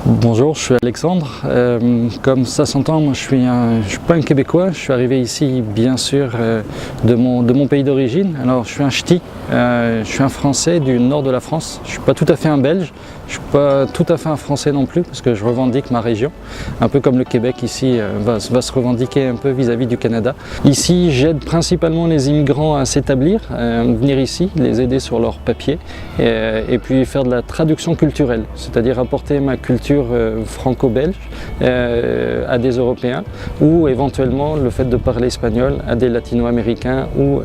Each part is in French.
Bonjour, je suis Alexandre. Comme ça s'entend, moi je suis pas un Québécois. Je suis arrivé ici, bien sûr, de mon pays d'origine. Alors, je suis un ch'ti. Je suis un Français du nord de la France. Je suis pas tout à fait un Belge. Je suis pas tout à fait un Français non plus, parce que je revendique ma région. Un peu comme le Québec ici va se revendiquer un peu vis-à-vis du Canada. Ici, j'aide principalement les immigrants à s'établir, venir ici, les aider sur leurs papiers, et puis faire de la traduction culturelle, c'est-à-dire apporter ma culture franco-belge à des Européens, ou éventuellement le fait de parler espagnol à des latino-américains ou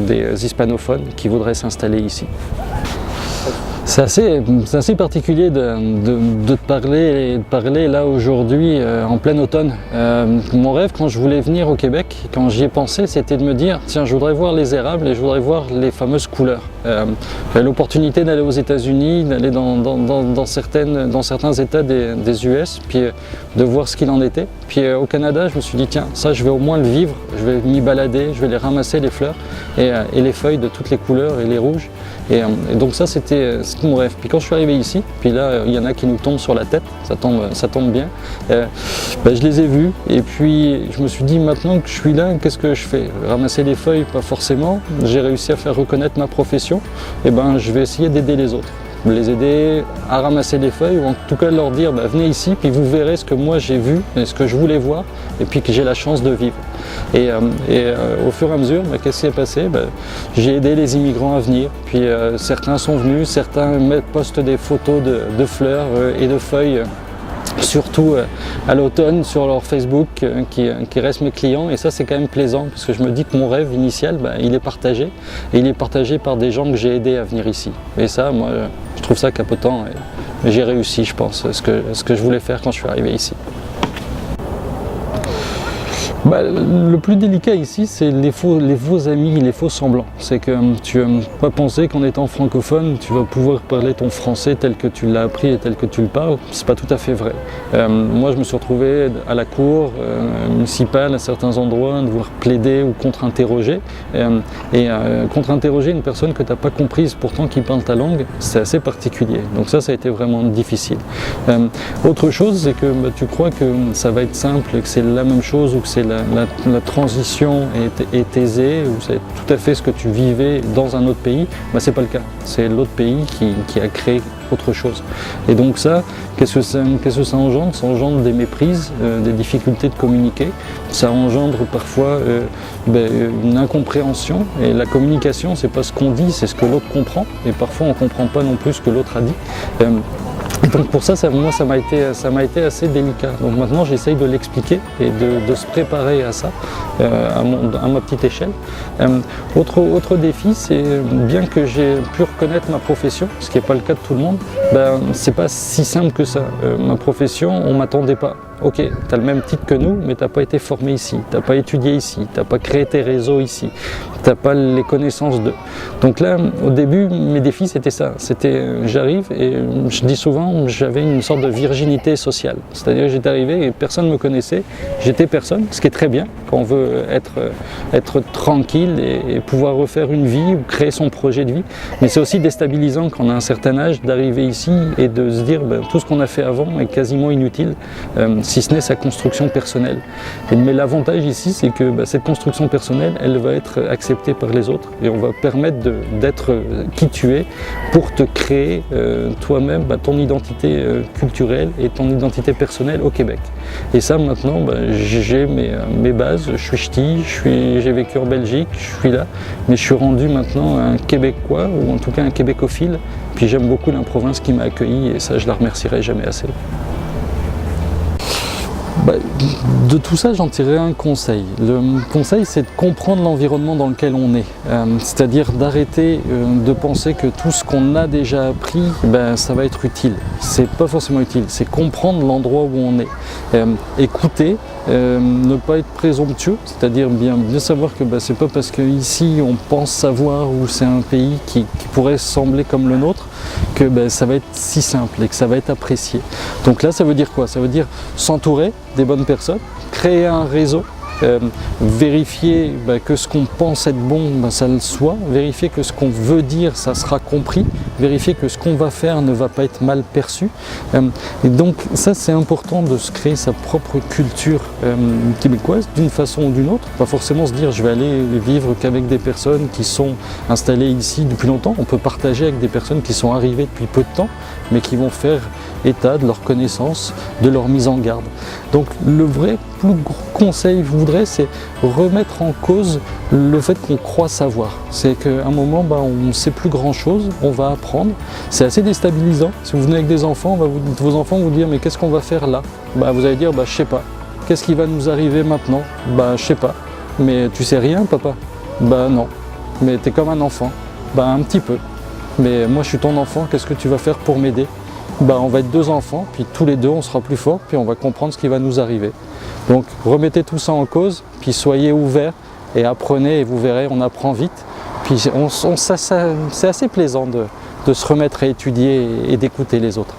des hispanophones qui voudraient s'installer ici. C'est assez particulier de te parler là aujourd'hui en plein automne. Mon rêve quand je voulais venir au Québec, quand j'y ai pensé, c'était de me dire tiens, je voudrais voir les érables et je voudrais voir les fameuses couleurs. J'avais l'opportunité d'aller aux États-Unis, d'aller dans certains États des US, puis de voir ce qu'il en était. Puis au Canada, je me suis dit tiens, ça je vais au moins le vivre, je vais m'y balader, je vais les ramasser les fleurs et les feuilles de toutes les couleurs et les rouges. Et donc ça c'était mon rêve. Puis quand je suis arrivé ici, puis là il y en a qui nous tombent sur la tête, ça tombe bien. Je les ai vus et puis je me suis dit maintenant que je suis là, qu'est-ce que je fais? Ramasser les feuilles, pas forcément. J'ai réussi à faire reconnaître ma profession, et je vais essayer d'aider les autres. Les aider à ramasser les feuilles, ou en tout cas leur dire venez ici puis vous verrez ce que moi j'ai vu et ce que je voulais voir et puis que j'ai la chance de vivre. Et au fur et à mesure, qu'est-ce qui s'est passé? J'ai aidé les immigrants à venir, puis certains sont venus, certains postent des photos de fleurs et de feuilles, surtout à l'automne sur leur Facebook qui restent mes clients, et ça c'est quand même plaisant parce que je me dis que mon rêve initial il est partagé, et il est partagé par des gens que j'ai aidés à venir ici, et ça moi je trouve ça capotant et j'ai réussi, je pense, ce que je voulais faire quand je suis arrivé ici. Le plus délicat ici, c'est les faux amis, les faux semblants. C'est que tu ne vas pas penser qu'en étant francophone, tu vas pouvoir parler ton français tel que tu l'as appris et tel que tu le parles. C'est pas tout à fait vrai. Moi, je me suis retrouvé à la cour municipale, à certains endroits, devoir plaider ou contre-interroger. Contre-interroger une personne que tu n'as pas comprise, pourtant qui parle ta langue, c'est assez particulier. Donc ça a été vraiment difficile. Autre chose, c'est que tu crois que ça va être simple, que c'est la même chose, ou que c'est la transition est aisée, ou c'est tout à fait ce que tu vivais dans un autre pays, c'est pas le cas. C'est l'autre pays qui a créé autre chose. Et donc ça, qu'est-ce que ça engendre? Ça engendre des méprises, des difficultés de communiquer, ça engendre parfois une incompréhension, et la communication, c'est pas ce qu'on dit, c'est ce que l'autre comprend, et parfois on comprend pas non plus ce que l'autre a dit. Donc pour ça, moi ça m'a été assez délicat. Donc maintenant j'essaye de l'expliquer et de se préparer à ça à ma petite échelle. Autre défi, c'est bien que j'ai pu reconnaître ma profession, ce qui n'est pas le cas de tout le monde, c'est pas si simple que ça. Ma profession, on ne m'attendait pas. Ok, tu as le même titre que nous, mais tu n'as pas été formé ici, tu n'as pas étudié ici, tu n'as pas créé tes réseaux ici, tu n'as pas les connaissances d'eux. Donc là, au début, mes défis, c'était ça. J'arrive et je dis souvent, j'avais une sorte de virginité sociale. C'est-à-dire que j'étais arrivé et personne ne me connaissait, j'étais personne, ce qui est très bien quand on veut être tranquille et pouvoir refaire une vie ou créer son projet de vie. Mais c'est aussi déstabilisant quand on a un certain âge d'arriver ici et de se dire tout ce qu'on a fait avant est quasiment inutile. Si ce n'est sa construction personnelle. Mais l'avantage ici, c'est que cette construction personnelle, elle va être acceptée par les autres, et on va permettre d'être qui tu es pour te créer toi-même ton identité culturelle et ton identité personnelle au Québec. Et ça maintenant, j'ai mes bases, je suis ch'ti, j'ai vécu en Belgique, je suis là, mais je suis rendu maintenant un Québécois, ou en tout cas un Québécophile, puis j'aime beaucoup la province qui m'a accueilli, et ça je la remercierai jamais assez. De tout ça, j'en tirerai un conseil. Le conseil, c'est de comprendre l'environnement dans lequel on est. C'est-à-dire d'arrêter de penser que tout ce qu'on a déjà appris, ça va être utile. C'est pas forcément utile, c'est comprendre l'endroit où on est. Écouter, ne pas être présomptueux, c'est-à-dire bien savoir que c'est pas parce qu'ici on pense savoir, ou c'est un pays qui pourrait sembler comme le nôtre, que ça va être si simple et que ça va être apprécié. Donc là, ça veut dire quoi? Ça veut dire s'entourer des bonnes personnes, créer un réseau, vérifier que ce qu'on pense être bon, ça le soit, vérifier que ce qu'on veut dire, ça sera compris, vérifier que ce qu'on va faire ne va pas être mal perçu. Et donc ça, c'est important de se créer sa propre culture québécoise d'une façon ou d'une autre, pas forcément se dire je vais aller vivre qu'avec des personnes qui sont installées ici depuis longtemps. On peut partager avec des personnes qui sont arrivées depuis peu de temps, mais qui vont faire état de leur connaissance, de leur mise en garde. Donc le vrai plus gros conseil que je voudrais, c'est remettre en cause le fait qu'on croit savoir. C'est qu'à un moment, on ne sait plus grand chose, on va apprendre. C'est assez déstabilisant. Si vous venez avec des enfants, vos enfants vont vous dire mais qu'est-ce qu'on va faire là? Vous allez dire je sais pas. Qu'est-ce qui va nous arriver maintenant? Je sais pas. Mais tu sais rien, papa? Non. Mais tu es comme un enfant. Un petit peu. Mais moi je suis ton enfant, qu'est-ce que tu vas faire pour m'aider? On va être deux enfants, puis tous les deux on sera plus forts, puis on va comprendre ce qui va nous arriver. Donc remettez tout ça en cause, puis soyez ouverts et apprenez, et vous verrez, on apprend vite. Puis c'est assez plaisant de se remettre à étudier et d'écouter les autres.